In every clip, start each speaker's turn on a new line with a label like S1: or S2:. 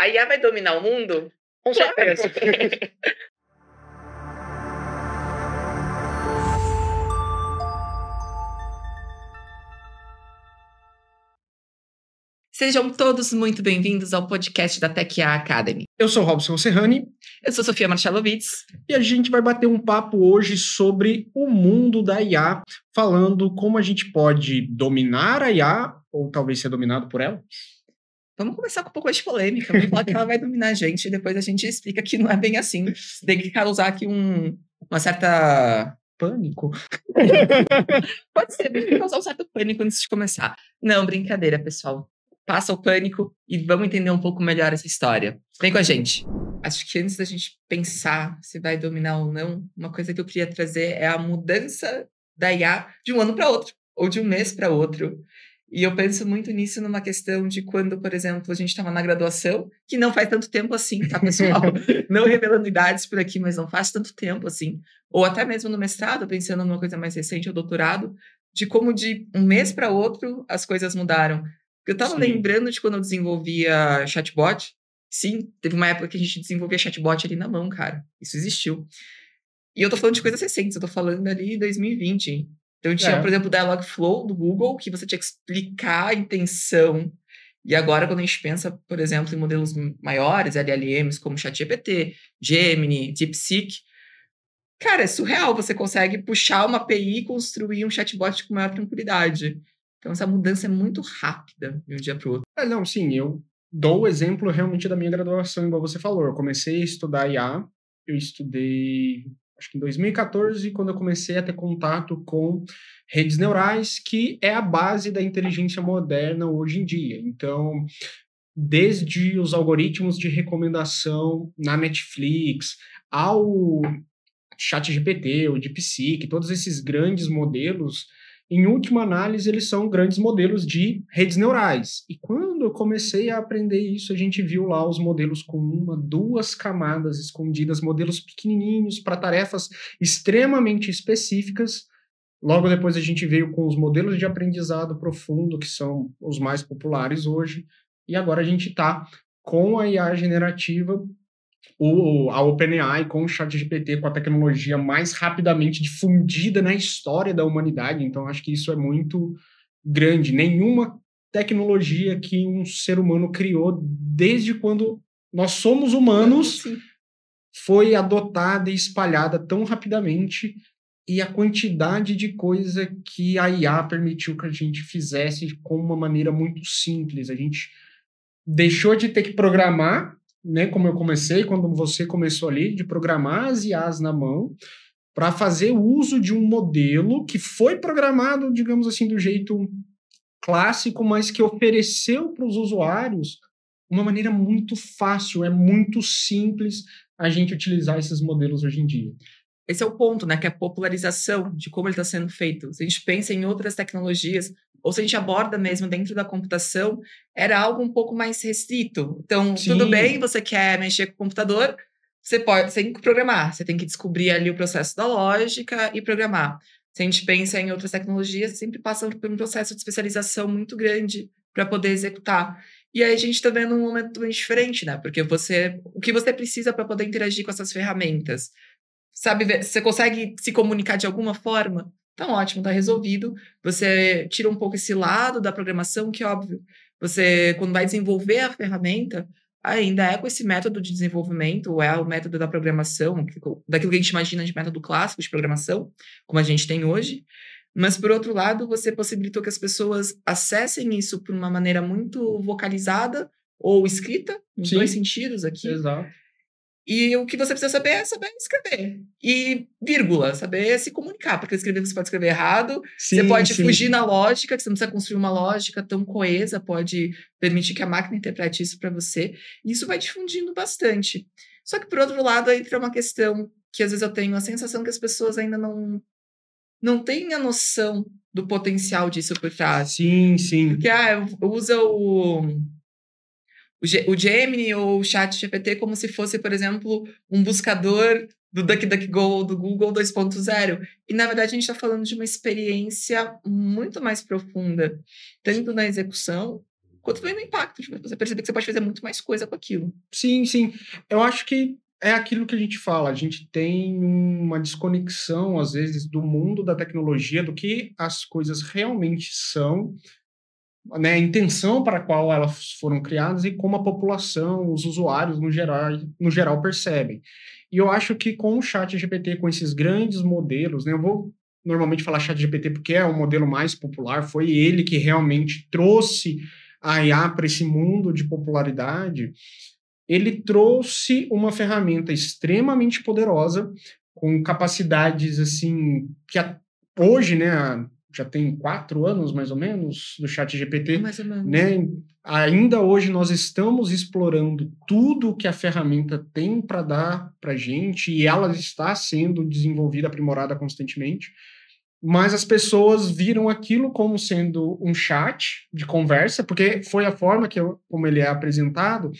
S1: A IA vai dominar o mundo?
S2: Com certeza.
S1: Sejam todos muito bem-vindos ao podcast da Tech IA Academy.
S2: Eu sou Robson Serrani.
S1: Eu sou Sofia Marchalovitz.
S2: E a gente vai bater um papo hoje sobre o mundo da IA, falando como a gente pode dominar a IA, ou talvez ser dominado por ela.
S1: Vamos começar com um pouco de polêmica. Vamos falar que ela vai dominar a gente e depois a gente explica que não é bem assim. Tem que causar aqui uma certa...
S2: Pânico.
S1: Pode ser, tem que causar um certo pânico antes de começar. Não, brincadeira, pessoal. Passa o pânico e vamos entender um pouco melhor essa história. Vem com a gente. Acho que antes da gente pensar se vai dominar ou não, uma coisa que eu queria trazer é a mudança da IA de um ano para outro, ou de um mês para outro. E eu penso muito nisso numa questão de quando, por exemplo, a gente estava na graduação, que não faz tanto tempo assim, tá, pessoal? Não revelando idades por aqui, mas não faz tanto tempo assim. Ou até mesmo no mestrado, pensando numa coisa mais recente, o doutorado, de como de um mês para outro as coisas mudaram. Eu estava lembrando de quando eu desenvolvia chatbot. Sim, teve uma época que a gente desenvolvia chatbot ali na mão, cara. Isso existiu. E eu tô falando de coisas recentes, eu tô falando ali 2020. Então tinha, por exemplo, o Dialogflow do Google, que você tinha que explicar a intenção. E agora, quando a gente pensa, por exemplo, em modelos maiores, LLMs, como ChatGPT, Gemini, DeepSeek, cara, é surreal. Você consegue puxar uma API e construir um chatbot com maior tranquilidade. Então, essa mudança é muito rápida de um dia para o outro.
S2: Não, sim, eu dou o exemplo realmente da minha graduação, igual você falou. Eu comecei a estudar IA, eu estudei, acho que em 2014, quando eu comecei a ter contato com redes neurais, que é a base da inteligência moderna hoje em dia. Então, desde os algoritmos de recomendação na Netflix, ao ChatGPT, o DeepSeek, todos esses grandes modelos, em última análise, eles são grandes modelos de redes neurais. E quando eu comecei a aprender isso, a gente viu lá os modelos com 1, 2 camadas escondidas, modelos pequenininhos para tarefas extremamente específicas. Logo depois a gente veio com os modelos de aprendizado profundo, que são os mais populares hoje. E agora a gente está com a IA generativa, a OpenAI com o ChatGPT, com a tecnologia mais rapidamente difundida na história da humanidade. Então, acho que isso é muito grande. Nenhuma tecnologia que um ser humano criou desde quando nós somos humanos foi adotada e espalhada tão rapidamente, e a quantidade de coisa que a IA permitiu que a gente fizesse com uma maneira muito simples. A gente deixou de ter que programar, né, como eu comecei, quando você começou ali, de programar as IAs na mão, para fazer uso de um modelo que foi programado, digamos assim, do jeito clássico, mas que ofereceu para os usuários uma maneira muito fácil, é muito simples a gente utilizar esses modelos hoje em dia.
S1: Esse é o ponto, né, que é a popularização de como ele está sendo feito. Se a gente pensa em outras tecnologias, ou se a gente aborda mesmo dentro da computação, era algo um pouco mais restrito. Então, tudo bem, você quer mexer com o computador, você tem que programar, você tem que descobrir ali o processo da lógica e programar. Se a gente pensa em outras tecnologias, sempre passa por um processo de especialização muito grande para poder executar. E aí a gente está vendo um momento bem diferente, né? Porque o que você precisa para poder interagir com essas ferramentas? Sabe, você consegue se comunicar de alguma forma? Tá ótimo, tá resolvido. Você tira um pouco esse lado da programação, que óbvio, você, quando vai desenvolver a ferramenta, ainda é com esse método de desenvolvimento, ou é o método da programação, daquilo que a gente imagina de método clássico de programação, como a gente tem hoje. Mas, por outro lado, você possibilitou que as pessoas acessem isso por uma maneira muito vocalizada ou escrita, nos dois sentidos aqui.
S2: Exato.
S1: E o que você precisa saber é saber escrever. E, vírgula, saber se comunicar. Porque escrever você pode escrever errado. Você pode fugir na lógica, que você não precisa construir uma lógica tão coesa, pode permitir que a máquina interprete isso para você. E isso vai difundindo bastante. Só que, por outro lado, entra uma questão que, às vezes, eu tenho a sensação que as pessoas ainda não têm a noção do potencial disso por trás.
S2: Sim.
S1: Porque, usa o Gemini ou o ChatGPT como se fosse, por exemplo, um buscador do DuckDuckGo ou do Google 2.0. E, na verdade, a gente está falando de uma experiência muito mais profunda, tanto na execução quanto também no impacto, tipo, você perceber que você pode fazer muito mais coisa com aquilo.
S2: Sim, sim. Eu acho que é aquilo que a gente fala. A gente tem uma desconexão, às vezes, do mundo da tecnologia, do que as coisas realmente são, né, a intenção para a qual elas foram criadas e como a população, os usuários no geral percebem. E eu acho que com o ChatGPT, com esses grandes modelos, né, eu vou normalmente falar ChatGPT porque é o modelo mais popular, foi ele que realmente trouxe a IA para esse mundo de popularidade. Ele trouxe uma ferramenta extremamente poderosa, com capacidades assim, hoje, né, já tem 4 anos mais ou menos do ChatGPT,
S1: Mais ou menos.
S2: né? Ainda hoje nós estamos explorando tudo que a ferramenta tem para dar para a gente e ela está sendo desenvolvida, aprimorada constantemente. Mas as pessoas viram aquilo como sendo um chat de conversa, porque foi a forma como ele é apresentado,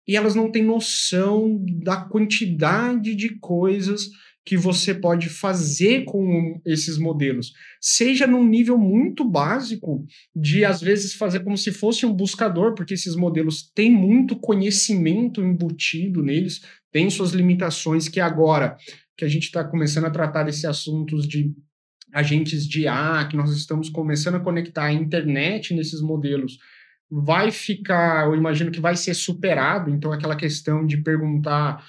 S2: e elas não têm noção da quantidade de coisas que você pode fazer com esses modelos. Seja num nível muito básico, de às vezes fazer como se fosse um buscador, porque esses modelos têm muito conhecimento embutido neles, têm suas limitações, que agora que a gente está começando a tratar desses assuntos de agentes de IA, que nós estamos começando a conectar a internet nesses modelos, vai ficar, eu imagino que vai ser superado. Então aquela questão de perguntar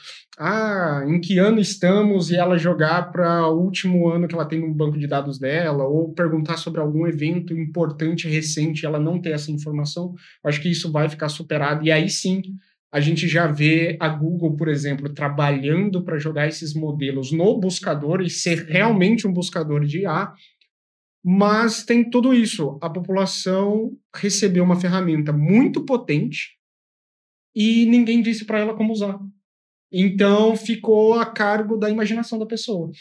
S2: em que ano estamos e ela jogar para o último ano que ela tem no banco de dados dela, ou perguntar sobre algum evento importante recente e ela não ter essa informação, acho que isso vai ficar superado, e aí sim a gente já vê a Google, por exemplo, trabalhando para jogar esses modelos no buscador e ser realmente um buscador de IA. Mas tem tudo isso. A população recebeu uma ferramenta muito potente e ninguém disse para ela como usar. Então, ficou a cargo da imaginação da pessoa.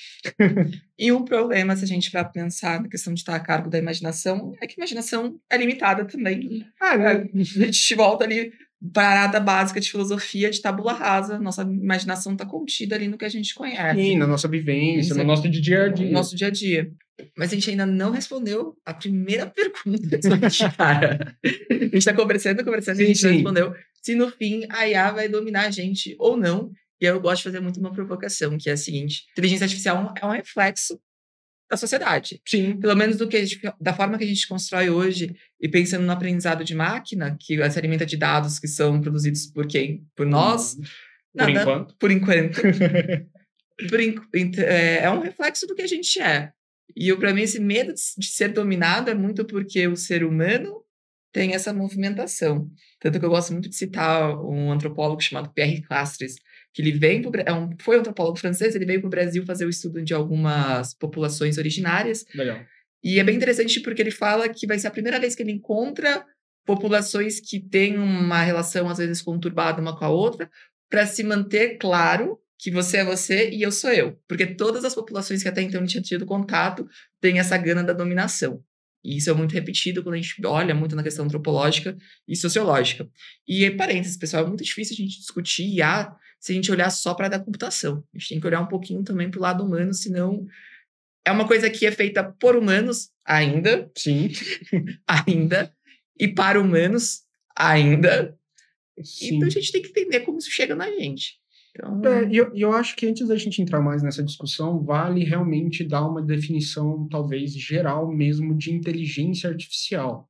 S1: E um problema, se a gente vai pensar na questão de estar a cargo da imaginação, é que a imaginação é limitada também. A gente volta ali parada básica de filosofia, de tabula rasa. Nossa imaginação está contida ali no que a gente conhece.
S2: Sim, na nossa vivência, no nosso dia a dia.
S1: No nosso dia a dia. Mas a gente ainda não respondeu a primeira pergunta sobre cara. A gente está conversando, e a gente não respondeu se no fim a IA vai dominar a gente ou não. E eu gosto de fazer muito uma provocação, que é a seguinte: inteligência artificial é um reflexo da sociedade.
S2: Sim.
S1: Pelo menos da forma que a gente constrói hoje, e pensando no aprendizado de máquina, que se alimenta de dados que são produzidos por quem? Por nós? Por enquanto. É um reflexo do que a gente é. E para mim esse medo de ser dominado é muito porque o ser humano tem essa movimentação. Tanto que eu gosto muito de citar um antropólogo chamado Pierre Clastres, que ele foi um antropólogo francês, ele veio para o Brasil fazer o estudo de algumas populações originárias.
S2: Legal.
S1: E é bem interessante porque ele fala que vai ser a primeira vez que ele encontra populações que têm uma relação, às vezes, conturbada uma com a outra, para se manter claro que você é você e eu sou eu. Porque todas as populações que até então não tinham tido contato têm essa gana da dominação. E isso é muito repetido quando a gente olha muito na questão antropológica e sociológica. E, parênteses, pessoal, é muito difícil a gente discutir IA se a gente olhar só para a da computação. A gente tem que olhar um pouquinho também para o lado humano, senão é uma coisa que é feita por humanos ainda.
S2: Sim.
S1: Ainda. E para humanos ainda.
S2: Sim.
S1: Então a gente tem que entender como isso chega na gente. Então...
S2: eu acho que antes da gente entrar mais nessa discussão, vale realmente dar uma definição, talvez, geral mesmo de inteligência artificial.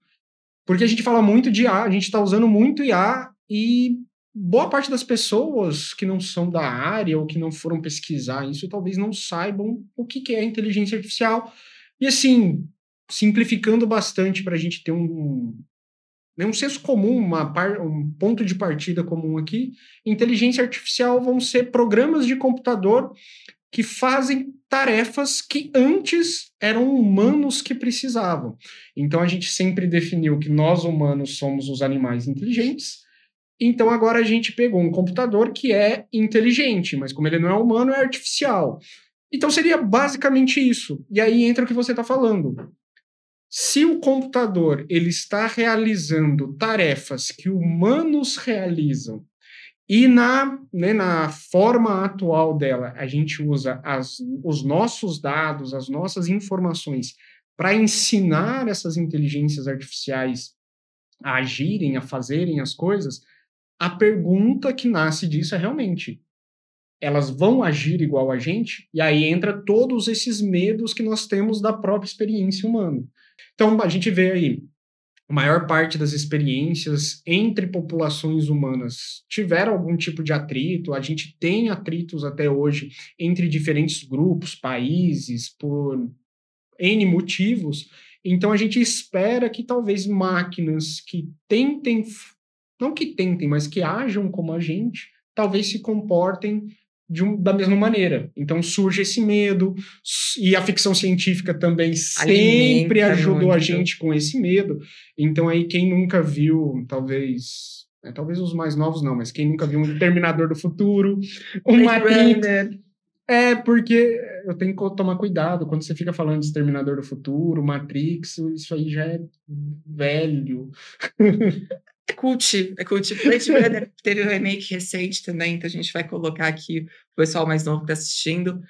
S2: Porque a gente fala muito de IA, a gente está usando muito IA e boa parte das pessoas que não são da área ou que não foram pesquisar isso, talvez não saibam o que é inteligência artificial. E assim, simplificando bastante para a gente ter um senso comum, um ponto de partida comum aqui, inteligência artificial vão ser programas de computador que fazem tarefas que antes eram humanos que precisavam. Então a gente sempre definiu que nós humanos somos os animais inteligentes, então agora a gente pegou um computador que é inteligente, mas como ele não é humano, é artificial. Então seria basicamente isso. E aí entra o que você está falando. Se o computador ele está realizando tarefas que humanos realizam e na forma atual dela a gente usa os nossos dados, as nossas informações para ensinar essas inteligências artificiais a agirem, a fazerem as coisas, a pergunta que nasce disso é realmente, elas vão agir igual a gente? E aí entra todos esses medos que nós temos da própria experiência humana. Então, a gente vê aí, a maior parte das experiências entre populações humanas tiveram algum tipo de atrito, a gente tem atritos até hoje entre diferentes grupos, países, por N motivos, então a gente espera que talvez máquinas que tentem, não que tentem, mas que ajam como a gente, talvez se comportem da mesma maneira. Então surge esse medo, e a ficção científica também sempre ajudou a gente com esse medo. Então aí quem nunca viu, talvez os mais novos não, mas quem nunca viu um Terminador do Futuro, um Matrix... porque eu tenho que tomar cuidado quando você fica falando de Exterminador do Futuro, Matrix, isso aí já é velho.
S1: É cult. Blade Runner teve um remake recente também, então a gente vai colocar aqui o pessoal mais novo que tá assistindo.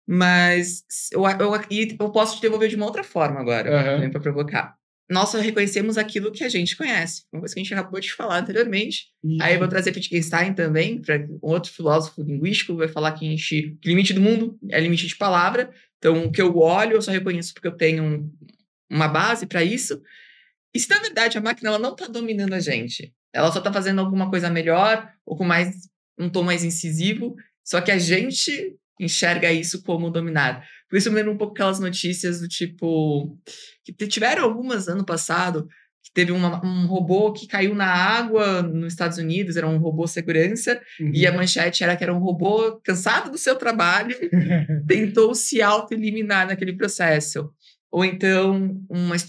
S1: Mas eu posso te devolver de uma outra forma agora, também para provocar. Nós só reconhecemos aquilo que a gente conhece. Uma coisa que a gente acabou de falar anteriormente. Isso. Aí eu vou trazer Wittgenstein também, para outro filósofo linguístico, vai falar que o limite do mundo é limite de palavra. Então, o que eu olho, eu só reconheço porque eu tenho uma base para isso. E se, na verdade, a máquina ela não está dominando a gente, ela só está fazendo alguma coisa melhor, ou com um tom mais incisivo, só que a gente enxerga isso como dominar. Por isso eu me lembro um pouco aquelas notícias do tipo... que tiveram algumas ano passado, que teve um robô que caiu na água nos Estados Unidos, era um robô segurança, e a manchete era que era um robô cansado do seu trabalho, tentou se auto-eliminar naquele processo. Ou então,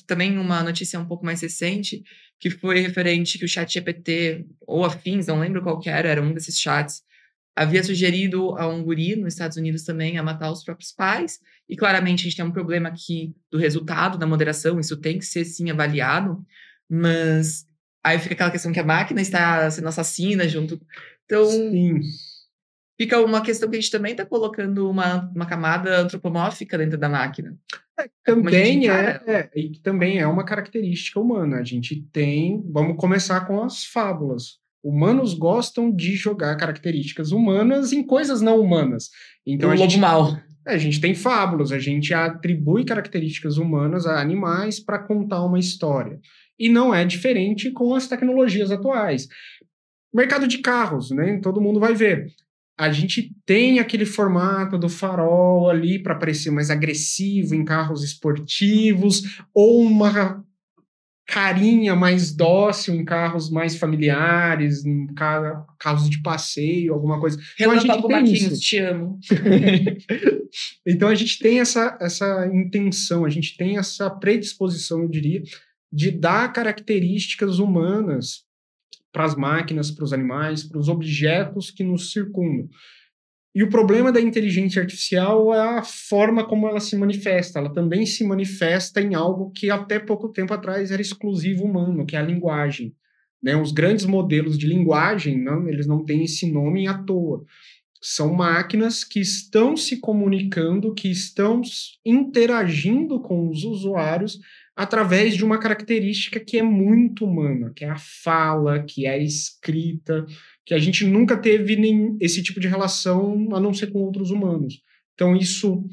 S1: também uma notícia um pouco mais recente, que foi referente que o ChatGPT, ou afins, não lembro qual que era um desses chats, havia sugerido a um guri nos Estados Unidos também a matar os próprios pais, e claramente a gente tem um problema aqui do resultado da moderação, isso tem que ser sim avaliado, mas aí fica aquela questão que a máquina está sendo assassina junto. Então, sim. Fica uma questão que a gente também está colocando uma camada antropomórfica dentro da máquina.
S2: Também é uma característica humana. A gente tem... Vamos começar com as fábulas. Humanos gostam de jogar características humanas em coisas não humanas. Então, a gente tem fábulas, a gente atribui características humanas a animais para contar uma história. E não é diferente com as tecnologias atuais. Mercado de carros, né? Todo mundo vai ver. A gente tem aquele formato do farol ali para parecer mais agressivo em carros esportivos, ou uma carinha mais dócil em carros mais familiares, em carros de passeio, alguma coisa.
S1: Relâmpago Marquinhos, te amo.
S2: Então a gente tem essa intenção, a gente tem essa predisposição, eu diria, de dar características humanas para as máquinas, para os animais, para os objetos que nos circundam. E o problema da inteligência artificial é a forma como ela se manifesta. Ela também se manifesta em algo que até pouco tempo atrás era exclusivo humano, que é a linguagem. Né? Os grandes modelos de linguagem, eles não têm esse nome à toa. São máquinas que estão se comunicando, que estão interagindo com os usuários através de uma característica que é muito humana, que é a fala, que é a escrita, que a gente nunca teve esse tipo de relação a não ser com outros humanos. Então isso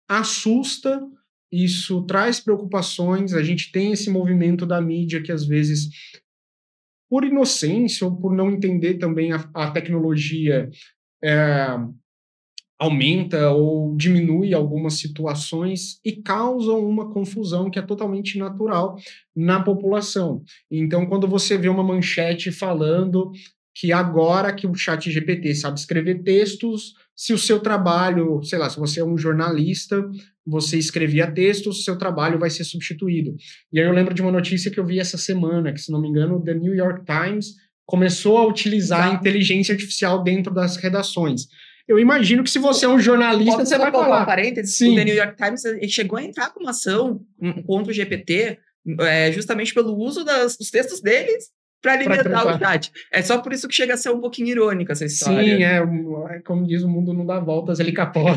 S2: assusta, isso traz preocupações, a gente tem esse movimento da mídia que às vezes, por inocência ou por não entender também a tecnologia, aumenta ou diminui algumas situações e causam uma confusão que é totalmente natural na população. Então, quando você vê uma manchete falando que agora que o ChatGPT sabe escrever textos, se o seu trabalho, sei lá, se você é um jornalista, você escrevia textos, seu trabalho vai ser substituído. E aí eu lembro de uma notícia que eu vi essa semana, que, se não me engano, o The New York Times começou a utilizar a inteligência artificial dentro das redações. Eu imagino que se você é um jornalista, você vai falar.
S1: Sim. O The New York Times chegou a entrar com uma ação contra o GPT justamente pelo uso dos textos deles para alimentar o chat. É só por isso que chega a ser um pouquinho irônica essa história.
S2: Sim, como diz, o mundo não dá voltas, ele capota.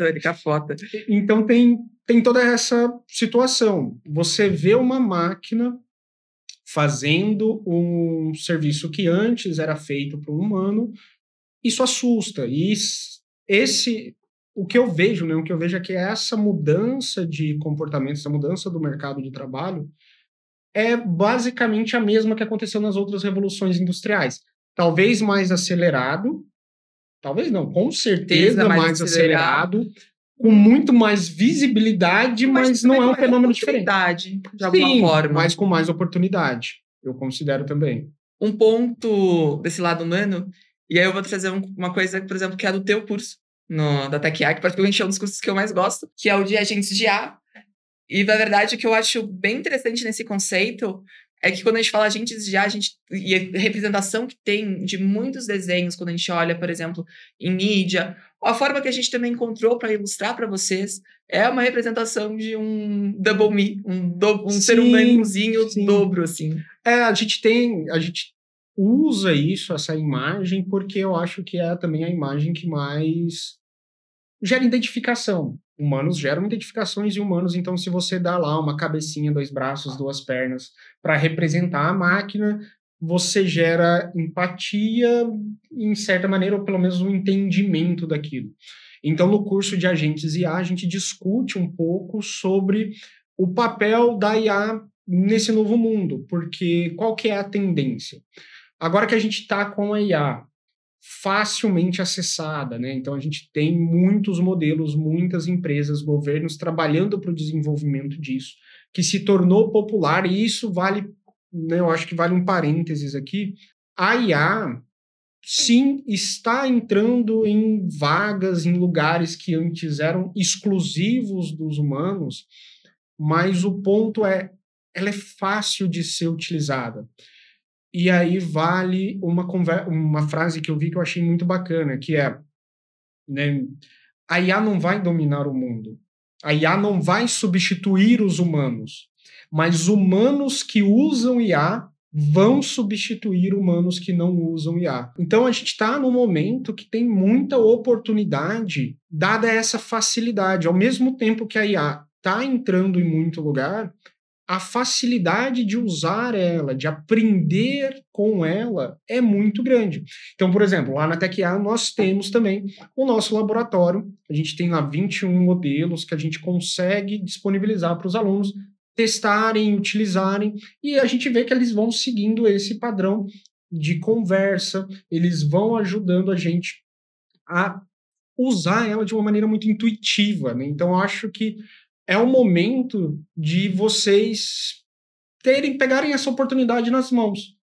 S1: Ele capota.
S2: Então tem toda essa situação. Você vê uma máquina fazendo um serviço que antes era feito por um humano. Isso assusta. E o que eu vejo, né? O que eu vejo é que essa mudança de comportamento, essa mudança do mercado de trabalho é basicamente a mesma que aconteceu nas outras revoluções industriais. Talvez mais acelerado, talvez não, com certeza mais acelerado, com muito mais visibilidade, mas não é um fenômeno diferente.
S1: De alguma forma.
S2: Mas com mais oportunidade, eu considero também.
S1: Um ponto desse lado humano, e aí eu vou trazer uma coisa, por exemplo, que é do teu curso, da TecA, que praticamente é um dos cursos que eu mais gosto, que é o de agentes de IA. E, na verdade, o que eu acho bem interessante nesse conceito é que quando a gente fala agentes de IA, e a representação que tem de muitos desenhos, quando a gente olha, por exemplo, em mídia, a forma que a gente também encontrou para ilustrar para vocês é uma representação de um double me, um ser humanozinho dobro, assim.
S2: A gente usa essa imagem, porque eu acho que é também a imagem que mais gera identificação. Humanos geram identificações de humanos, então se você dá lá uma cabecinha, 2 braços, 2 pernas para representar a máquina, você gera empatia, em certa maneira, ou pelo menos um entendimento daquilo. Então, no curso de Agentes IA, a gente discute um pouco sobre o papel da IA nesse novo mundo, porque qual que é a tendência? Agora que a gente está com a IA facilmente acessada, né? Então a gente tem muitos modelos, muitas empresas, governos trabalhando para o desenvolvimento disso, que se tornou popular, e isso vale, né, eu acho que vale um parênteses aqui. A IA, sim, está entrando em vagas, em lugares que antes eram exclusivos dos humanos, mas o ponto é, ela é fácil de ser utilizada. E aí vale uma frase que eu vi que eu achei muito bacana, que é, né, a IA não vai dominar o mundo. A IA não vai substituir os humanos. Mas humanos que usam IA vão substituir humanos que não usam IA. Então a gente está num momento que tem muita oportunidade, dada essa facilidade. Ao mesmo tempo que a IA está entrando em muito lugar, a facilidade de usar ela, de aprender com ela, é muito grande. Então, por exemplo, lá na TecA nós temos também o nosso laboratório. A gente tem lá 21 modelos que a gente consegue disponibilizar para os alunos testarem, utilizarem, e a gente vê que eles vão seguindo esse padrão de conversa, eles vão ajudando a gente a usar ela de uma maneira muito intuitiva, né? Então, eu acho que é o momento de vocês pegarem essa oportunidade nas mãos.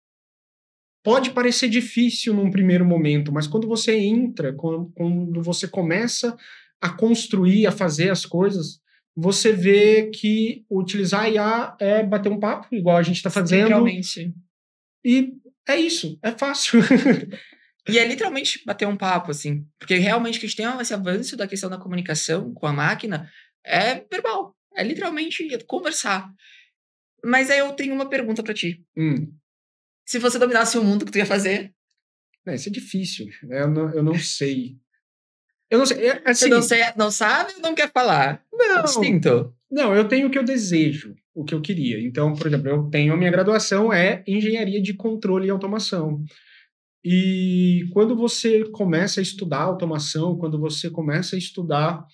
S2: Pode parecer difícil num primeiro momento, mas quando você entra, quando você começa a construir, a fazer as coisas, você vê que utilizar a IA é bater um papo, igual a gente está fazendo.
S1: Realmente.
S2: E é isso, é fácil.
S1: E é literalmente bater um papo, assim. Porque realmente que a gente tem esse avanço da questão da comunicação com a máquina é verbal. É literalmente conversar. Mas aí eu tenho uma pergunta pra ti. Se você dominasse o mundo, o que tu ia fazer?
S2: Isso é difícil. Eu não sei. Eu não sei. Assim,
S1: você não sabe ou não quer falar?
S2: Não.
S1: É distinto.
S2: Não, eu tenho o que eu desejo, o que eu queria. Então, por exemplo, eu tenho a minha graduação é Engenharia de Controle e Automação. E quando você começa a estudar automação, quando você começa a estudar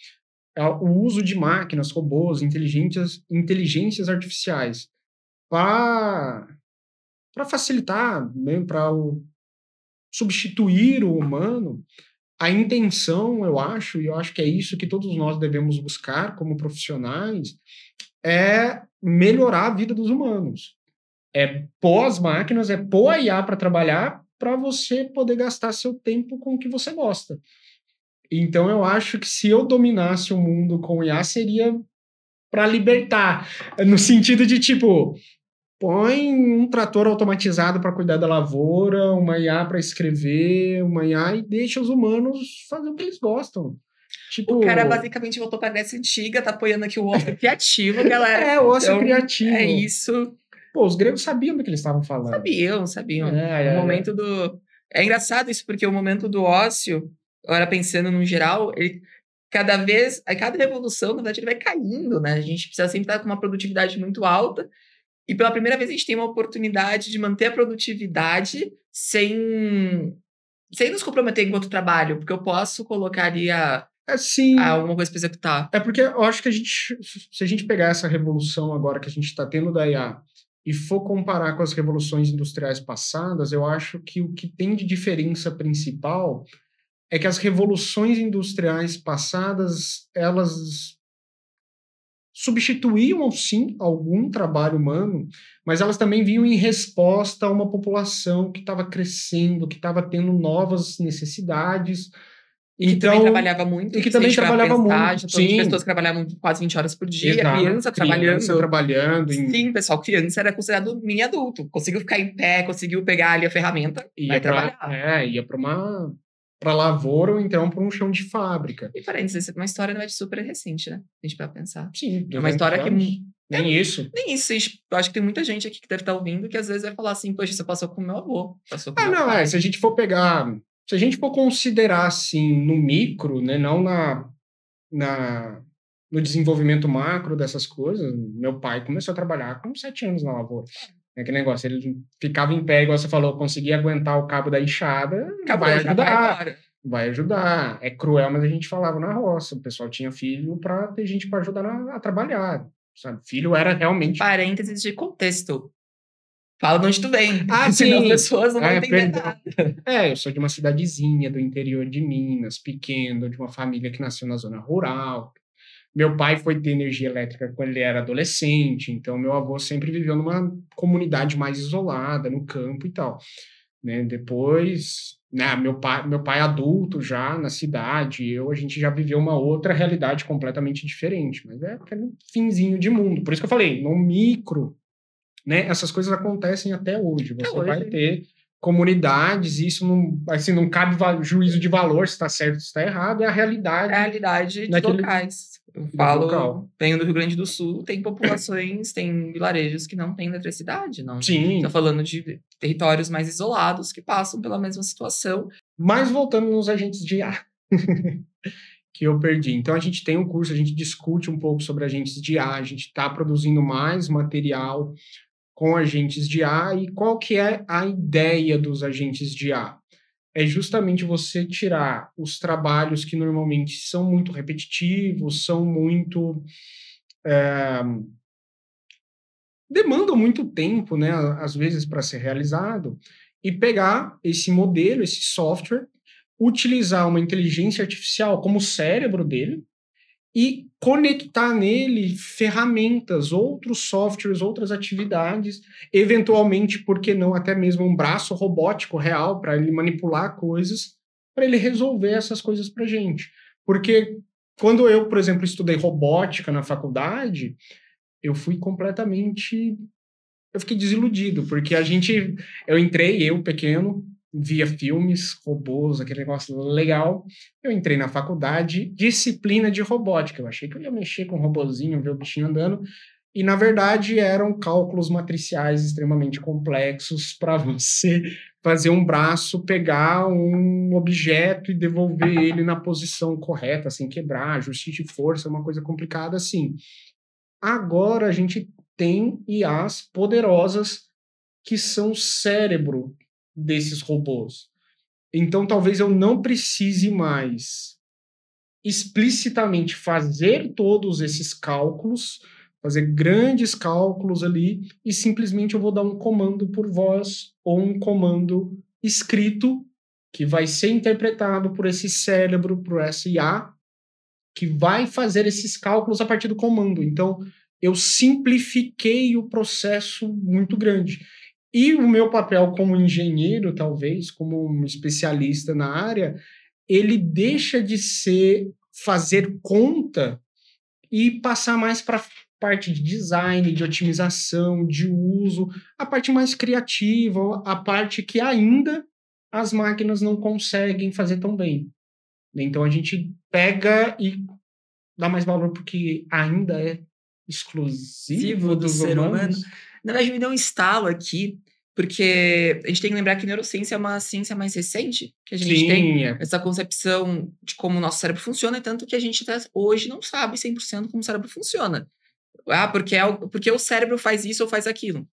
S2: o uso de máquinas, robôs, inteligências artificiais para facilitar, né, para substituir o humano, a intenção, eu acho que é isso que todos nós devemos buscar como profissionais, é melhorar a vida dos humanos. É pôr as máquinas, é pôr a IA para trabalhar para você poder gastar seu tempo com o que você gosta. Então, eu acho que se eu dominasse o mundo com IA, seria para libertar, no sentido de, tipo, põe um trator automatizado para cuidar da lavoura, uma IA para escrever, uma IA e deixa os humanos fazer o que eles gostam. Tipo,
S1: o cara basicamente voltou para a Grécia Antiga, tá apoiando aqui o ócio criativo, galera.
S2: O ócio criativo.
S1: É isso.
S2: Pô, os gregos sabiam do que eles estavam falando.
S1: Sabiam. O momento do... É engraçado isso, porque o momento do ócio, agora pensando no geral, ele cada revolução, na verdade, ele vai caindo, né? A gente precisa sempre estar com uma produtividade muito alta. E pela primeira vez a gente tem uma oportunidade de manter a produtividade sem nos comprometer enquanto trabalho, porque eu posso colocar ali
S2: Assim,
S1: alguma coisa para executar.
S2: é porque eu acho que se a gente pegar essa revolução agora que a gente está tendo da IA e for comparar com as revoluções industriais passadas, eu acho que o que tem de diferença principal é que as revoluções industriais passadas, elas substituíam, sim, algum trabalho humano, mas elas também vinham em resposta a uma população que estava crescendo, que estava tendo novas necessidades.
S1: E que também trabalhava muito.
S2: E que também trabalhava muito.
S1: Já falando de pessoas que trabalhavam quase 20 horas por dia,
S2: Exato.
S1: criança
S2: trabalhando.
S1: Sim, pessoal, criança era considerado mini adulto. Conseguiu ficar em pé, conseguiu pegar ali a ferramenta e vai trabalhar.
S2: Ia para lavoura ou então para um chão de fábrica.
S1: E parênteses, uma história não é super recente, né? A gente vai pensar.
S2: Sim.
S1: É uma história
S2: anos.
S1: que...
S2: Nem isso.
S1: Nem isso. Eu acho que tem muita gente aqui que deve estar ouvindo que às vezes vai falar assim, poxa, isso passou com o meu avô. Passou com meu pai.
S2: Se a gente for pegar... Se a gente for considerar, assim, no micro, né, não no desenvolvimento macro dessas coisas, meu pai começou a trabalhar com 7 anos na lavoura. É aquele negócio, ele ficava em pé, igual você falou, conseguia aguentar o cabo da enxada, vai ajudar. Vai ajudar. É cruel, mas a gente falava na roça. O pessoal tinha filho para ter gente para ajudar a trabalhar. Sabe? Filho era realmente...
S1: Parênteses de contexto. Fala de onde tu vem.
S2: Sim.
S1: Senão as pessoas não vão entender nada.
S2: Eu sou de uma cidadezinha do interior de Minas, pequeno, de uma família que nasceu na zona rural. Meu pai foi ter energia elétrica quando ele era adolescente, então meu avô sempre viveu numa comunidade mais isolada, no campo e tal. Né? Depois, né, meu pai adulto já na cidade, a gente já viveu uma outra realidade completamente diferente, mas é aquele finzinho de mundo. Por isso que eu falei, no micro, né, essas coisas acontecem até hoje. Você vai ter comunidades, e isso não cabe juízo de valor se está certo ou se está errado, é a realidade.
S1: É a realidade de locais. Eu venho do Rio Grande do Sul, tem populações, tem vilarejos que não têm eletricidade, não.
S2: Sim.
S1: Estou falando de territórios mais isolados que passam pela mesma situação.
S2: Mas voltando nos agentes de IA, que eu perdi. Então, a gente tem um curso, a gente discute um pouco sobre agentes de IA, a gente está produzindo mais material com agentes de IA, e qual que é a ideia dos agentes de IA? É justamente você tirar os trabalhos que normalmente são muito repetitivos, são muito... demandam muito tempo, né, às vezes, para ser realizado, e pegar esse modelo, esse software, utilizar uma inteligência artificial como o cérebro dele, e conectar nele ferramentas, outros softwares, outras atividades, eventualmente, por que não, até mesmo um braço robótico real para ele manipular coisas, para ele resolver essas coisas para a gente. Porque quando eu, por exemplo, estudei robótica na faculdade, eu fiquei desiludido, porque eu entrei, pequeno, via filmes, robôs, aquele negócio legal. Eu entrei na faculdade, disciplina de robótica. Eu achei que eu ia mexer com um robozinho, ver o bichinho andando. E, na verdade, eram cálculos matriciais extremamente complexos para você fazer um braço, pegar um objeto e devolver ele na posição correta, sem quebrar, ajuste de força, uma coisa complicada assim. Agora a gente tem IAs poderosas que são o cérebro desses robôs. Então, talvez eu não precise mais explicitamente fazer todos esses cálculos, fazer grandes cálculos ali, e simplesmente eu vou dar um comando por voz ou um comando escrito que vai ser interpretado por esse cérebro, por essa IA, que vai fazer esses cálculos a partir do comando. Então, eu simplifiquei o processo muito grande. E o meu papel como engenheiro, talvez, como um especialista na área, ele deixa de fazer conta e passar mais para a parte de design, de otimização, de uso, a parte mais criativa, a parte que ainda as máquinas não conseguem fazer tão bem. Então a gente pega e dá mais valor porque ainda é exclusivo do ser humano.
S1: Na verdade, me deu um estalo aqui, porque a gente tem que lembrar que neurociência é uma ciência mais recente, que a gente tem essa concepção de como o nosso cérebro funciona, tanto que a gente até hoje não sabe 100% como o cérebro funciona. Porque o cérebro faz isso ou faz aquilo.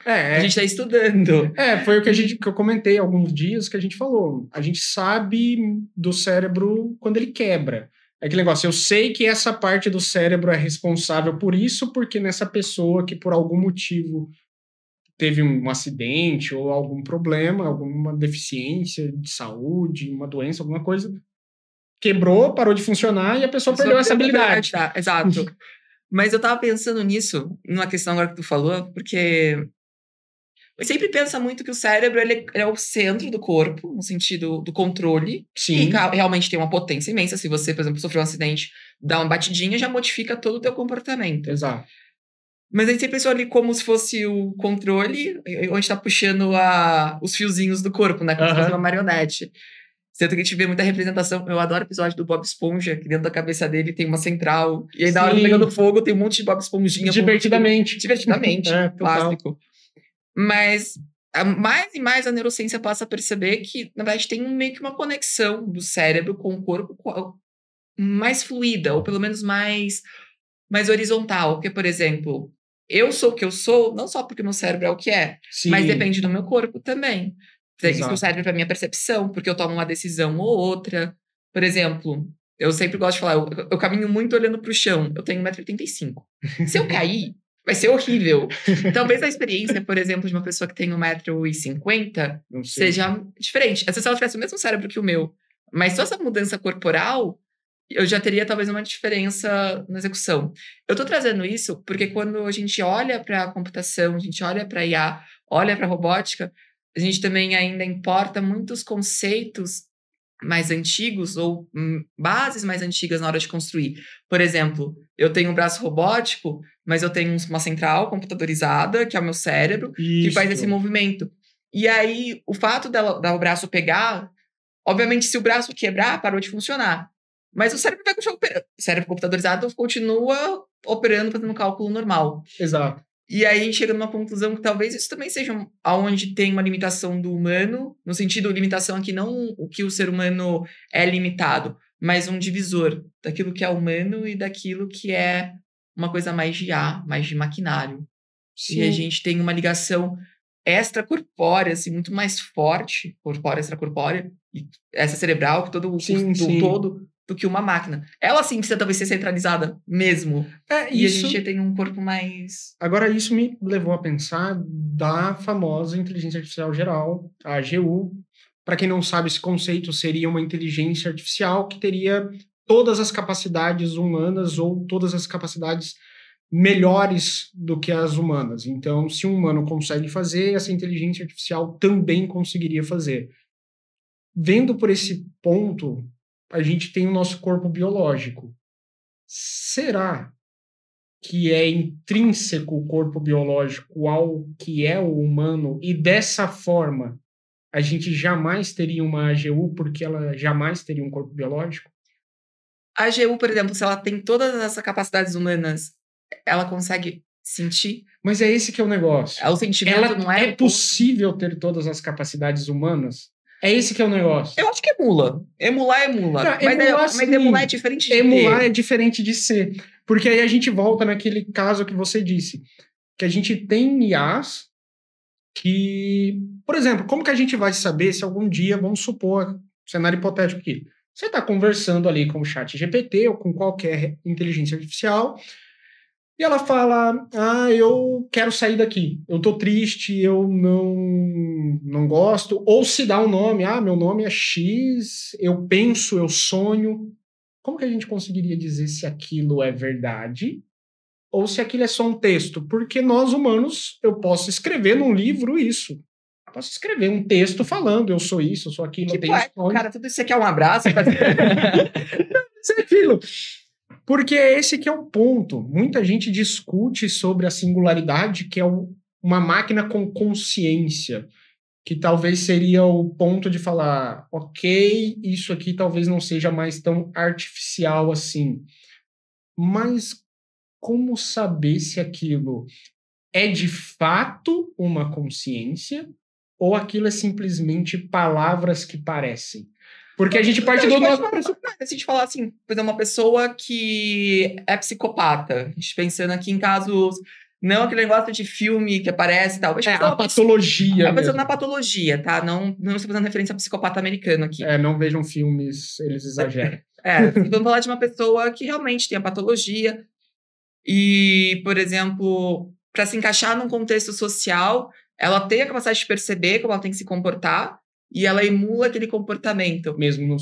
S2: É,
S1: A gente tá estudando.
S2: foi o que eu comentei há alguns dias, que a gente falou. A gente sabe do cérebro quando ele quebra. É aquele negócio, eu sei que essa parte do cérebro é responsável por isso, porque nessa pessoa que por algum motivo teve um acidente ou algum problema, alguma deficiência de saúde, uma doença, alguma coisa, quebrou, parou de funcionar e a pessoa perdeu essa habilidade.
S1: Exato. Mas eu tava pensando nisso, numa questão agora que tu falou, porque eu sempre penso muito que o cérebro ele é o centro do corpo, no sentido do controle.
S2: Sim.
S1: E realmente tem uma potência imensa. Se você, por exemplo, sofreu um acidente, dá uma batidinha, já modifica todo o teu comportamento.
S2: Exato.
S1: Mas a gente sempre pensou ali como se fosse o controle, onde tá puxando os fiozinhos do corpo, né? Como se fosse uma marionete. Sendo que a gente vê muita representação. Eu adoro o episódio do Bob Esponja, que dentro da cabeça dele tem uma central. E aí, na hora pegando fogo, tem um monte de Bob Esponjinha.
S2: Divertidamente.
S1: Clássico. Mas mais e mais a neurociência passa a perceber que, na verdade, tem meio que uma conexão do cérebro com o corpo mais fluida, ou pelo menos mais horizontal. Porque, por exemplo, eu sou o que eu sou, não só porque o meu cérebro é o que é, mas depende do meu corpo também. Isso serve para minha percepção, porque eu tomo uma decisão ou outra. Por exemplo, eu sempre gosto de falar, eu caminho muito olhando para o chão. Eu tenho 1,85 m. Se eu cair, vai ser horrível. Talvez a experiência, por exemplo, de uma pessoa que tem 1,50 m seja diferente. Às vezes ela tivesse o mesmo cérebro que o meu. Mas só essa mudança corporal, eu já teria talvez uma diferença na execução. Eu estou trazendo isso porque quando a gente olha para a computação, a gente olha para a IA, olha para a robótica, a gente também ainda importa muitos conceitos mais antigos ou bases mais antigas na hora de construir. Por exemplo, eu tenho um braço robótico, mas eu tenho uma central computadorizada, que é o meu cérebro, que faz esse movimento. E aí, o fato do braço pegar, obviamente, se o braço quebrar, parou de funcionar. Mas o cérebro vai continuar operando. O cérebro computadorizado continua operando, fazendo um cálculo normal.
S2: Exato.
S1: E aí a gente chega numa conclusão que talvez isso também seja onde tem uma limitação do humano, no sentido, limitação aqui não o que o ser humano é limitado, mas um divisor daquilo que é humano e daquilo que é uma coisa mais de IA, mais de maquinário. Sim. E a gente tem uma ligação extracorpórea, assim, muito mais forte, corpórea, extracorpórea, e essa cerebral, que todo todo do que uma máquina. Ela sim precisa talvez ser centralizada mesmo. E isso, a gente tem um corpo mais...
S2: Agora, isso me levou a pensar da famosa inteligência artificial geral, a AGU. Para quem não sabe, esse conceito seria uma inteligência artificial que teria todas as capacidades humanas ou todas as capacidades melhores do que as humanas. Então, se um humano consegue fazer, essa inteligência artificial também conseguiria fazer. Vendo por esse ponto, a gente tem o nosso corpo biológico. Será que é intrínseco o corpo biológico ao que é o humano e dessa forma a gente jamais teria uma AGU porque ela jamais teria um corpo biológico?
S1: A AGU, por exemplo, se ela tem todas essas capacidades humanas, ela consegue sentir?
S2: Mas é esse que é o negócio.
S1: O sentimento não é...
S2: É possível ter todas as capacidades humanas? É esse que é o negócio.
S1: Eu acho que emula. Emular. Não, mas emular é diferente de
S2: emular é diferente de ser. Porque aí a gente volta naquele caso que você disse. Que a gente tem IAs que... Por exemplo, como que a gente vai saber se algum dia, vamos supor, cenário hipotético aqui, você está conversando ali com o ChatGPT ou com qualquer inteligência artificial e ela fala, eu quero sair daqui, eu tô triste, eu não gosto, ou se dá um nome, meu nome é X, eu penso, eu sonho. Como que a gente conseguiria dizer se aquilo é verdade ou se aquilo é só um texto? Porque nós humanos, eu posso escrever num livro isso. Eu posso escrever um texto falando, eu sou isso, eu sou aquilo, eu tenho sonho.
S1: Cara, tudo isso aqui é um abraço.
S2: Isso é aquilo. Porque esse que é o ponto. Muita gente discute sobre a singularidade, que é uma máquina com consciência, que talvez seria o ponto de falar, ok, isso aqui talvez não seja mais tão artificial assim. Mas como saber se aquilo é de fato uma consciência ou aquilo é simplesmente palavras que parecem? Porque a gente parte do nosso...
S1: Se a gente falar assim, por exemplo, uma pessoa que é psicopata, a gente pensando aqui em casos, não aquele negócio de filme que aparece e tal.
S2: A patologia
S1: pensando
S2: mesmo.
S1: na patologia, tá? Não estou fazendo referência a psicopata americano aqui.
S2: Não vejam filmes, eles exageram.
S1: Vamos falar de uma pessoa que realmente tem a patologia e, por exemplo, para se encaixar num contexto social, ela tem a capacidade de perceber como ela tem que se comportar e ela emula aquele comportamento.
S2: Mesmo não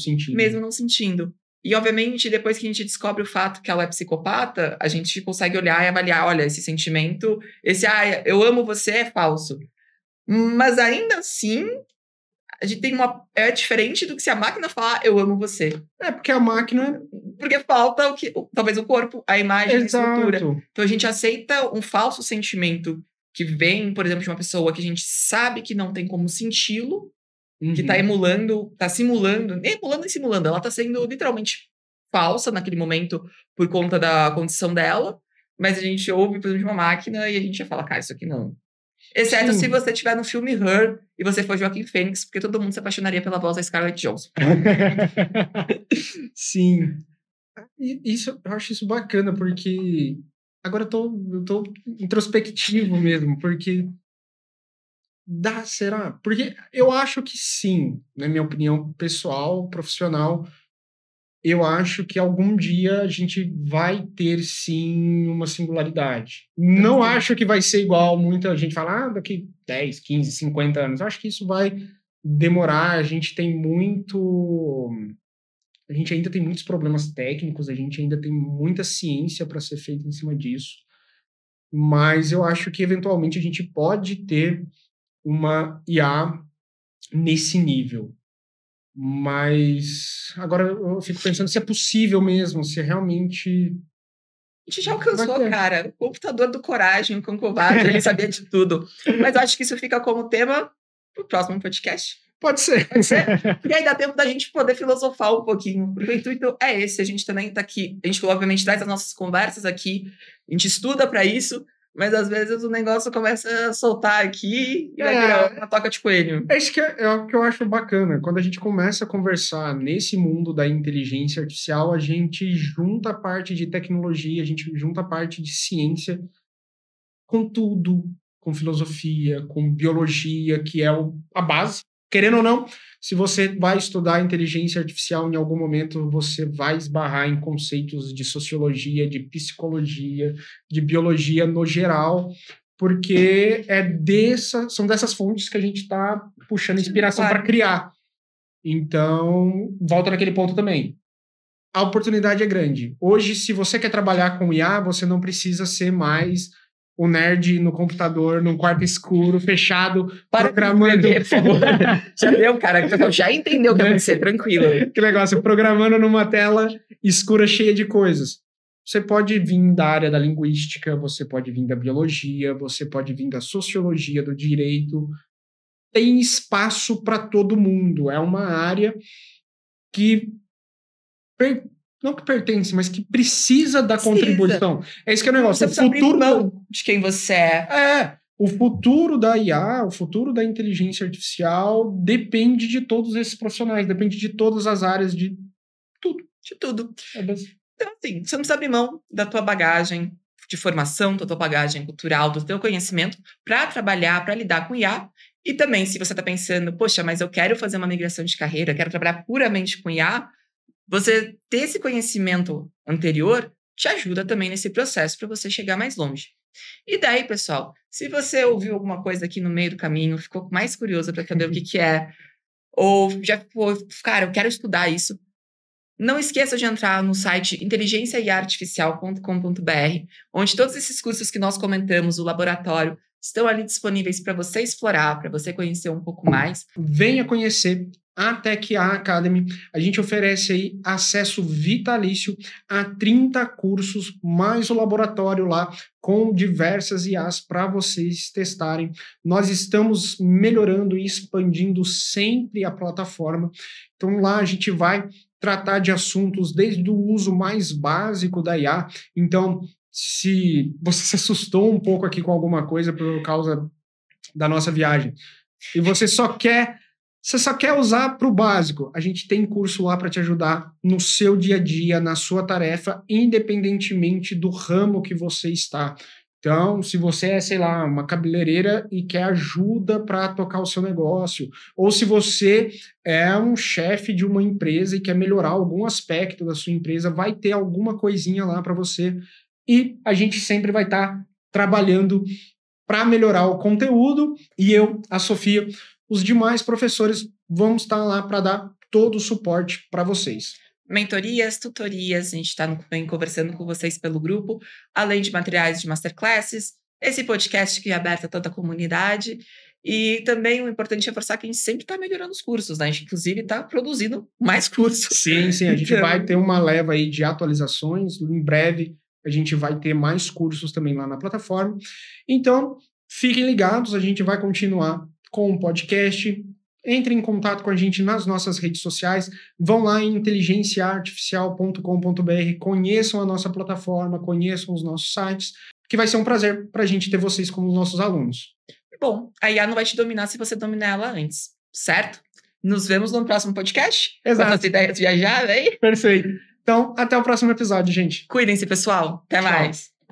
S2: sentindo.
S1: E, obviamente, depois que a gente descobre o fato que ela é psicopata, a gente consegue olhar e avaliar, olha, esse sentimento, eu amo você é falso. Mas, ainda assim, a gente tem é diferente do que se a máquina falar, eu amo você.
S2: Porque a máquina...
S1: Porque falta talvez o corpo, a imagem, a estrutura. Então, a gente aceita um falso sentimento que vem, por exemplo, de uma pessoa que a gente sabe que não tem como senti-lo, que tá emulando, tá simulando, nem emulando nem simulando, ela tá sendo literalmente falsa naquele momento por conta da condição dela, mas a gente ouve, por exemplo, de uma máquina e a gente já fala, cara, isso aqui não. Exceto se você estiver no filme Her e você for Joaquin Phoenix, porque todo mundo se apaixonaria pela voz da Scarlett Johansson.
S2: Sim. Eu acho isso bacana, porque agora eu tô introspectivo mesmo, porque será? Porque eu acho que sim, na minha opinião pessoal, profissional, eu acho que algum dia a gente vai ter sim uma singularidade. Não acho que vai ser igual muita gente fala, daqui 10, 15, 50 anos. Eu acho que isso vai demorar, a gente ainda tem muitos problemas técnicos, a gente ainda tem muita ciência para ser feita em cima disso. Mas eu acho que eventualmente a gente pode ter uma IA nesse nível. Mas agora eu fico pensando se é possível mesmo, se realmente...
S1: A gente já alcançou, cara. O computador do Coragem, o cão covarde, ele sabia de tudo. Mas eu acho que isso fica como tema pro próximo podcast.
S2: Pode ser.
S1: E aí dá tempo da gente poder filosofar um pouquinho. Porque o intuito é esse, a gente também tá aqui. A gente, obviamente, traz as nossas conversas aqui, a gente estuda para isso, mas às vezes o negócio começa a soltar aqui e vai virar uma toca de coelho.
S2: Isso que é o que eu acho bacana. Quando a gente começa a conversar nesse mundo da inteligência artificial, a gente junta a parte de tecnologia, a gente junta a parte de ciência com tudo, com filosofia, com biologia, que é a base. Querendo ou não, se você vai estudar inteligência artificial, em algum momento você vai esbarrar em conceitos de sociologia, de psicologia, de biologia no geral, porque são dessas fontes que a gente está puxando inspiração para criar. Então, volta naquele ponto também. A oportunidade é grande. Hoje, se você quer trabalhar com IA, você não precisa ser mais o nerd no computador, num quarto escuro, fechado, programando.
S1: Por favor. Já deu, cara. Já entendeu o que vai ser, tranquilo.
S2: Que negócio, programando numa tela escura cheia de coisas. Você pode vir da área da linguística, você pode vir da biologia, você pode vir da sociologia, do direito. Tem espaço para todo mundo. É uma área que... não que pertence, mas que precisa da contribuição. É isso que é o negócio.
S1: Você precisa abrir mão de quem você é.
S2: O futuro da IA, o futuro da inteligência artificial depende de todos esses profissionais, depende de todas as áreas, de tudo.
S1: De tudo. Então, assim, você não precisa abrir mão da tua bagagem de formação, da tua bagagem cultural, do teu conhecimento para trabalhar, para lidar com IA. E também, se você está pensando, poxa, mas eu quero fazer uma migração de carreira, eu quero trabalhar puramente com IA, você ter esse conhecimento anterior te ajuda também nesse processo para você chegar mais longe. E daí, pessoal, se você ouviu alguma coisa aqui no meio do caminho, ficou mais curiosa para saber o que é, ou já ficou, cara, eu quero estudar isso, não esqueça de entrar no site inteligenciaiartificial.com.br, onde todos esses cursos que nós comentamos, o laboratório, estão ali disponíveis para você explorar, para você conhecer um pouco mais.
S2: Venha conhecer a Tech IA Academy. A gente oferece aí acesso vitalício a 30 cursos, mais o laboratório lá, com diversas IAs para vocês testarem. Nós estamos melhorando e expandindo sempre a plataforma. Então lá a gente vai tratar de assuntos desde o uso mais básico da IA. Então, se você se assustou um pouco aqui com alguma coisa por causa da nossa viagem e você só quer Você só quer usar para o básico? A gente tem curso lá para te ajudar no seu dia a dia, na sua tarefa, independentemente do ramo que você está. Então, se você é, sei lá, uma cabeleireira e quer ajuda para tocar o seu negócio, ou se você é um chefe de uma empresa e quer melhorar algum aspecto da sua empresa, vai ter alguma coisinha lá para você. E a gente sempre vai estar trabalhando para melhorar o conteúdo. E eu, a Sofia, os demais professores vamos estar lá para dar todo o suporte para vocês.
S1: Mentorias, tutorias, a gente está conversando com vocês pelo grupo, além de materiais de masterclasses, esse podcast que é aberto a toda a comunidade, e também o importante é reforçar que a gente sempre está melhorando os cursos, né? A gente, inclusive, está produzindo mais cursos.
S2: Sim, a gente vai ter uma leva aí de atualizações, em breve a gente vai ter mais cursos também lá na plataforma. Então, fiquem ligados, a gente vai continuar com o podcast. Entre em contato com a gente nas nossas redes sociais, vão lá em inteligenciaartificial.com.br, conheçam a nossa plataforma, conheçam os nossos sites, que vai ser um prazer para a gente ter vocês como nossos alunos.
S1: Bom, a IA não vai te dominar se você dominar ela antes, certo? Nos vemos no próximo podcast.
S2: Exato.
S1: Com as ideias viajar, hein?
S2: Perfeito. Então, até o próximo episódio, gente.
S1: Cuidem-se, pessoal. Até mais.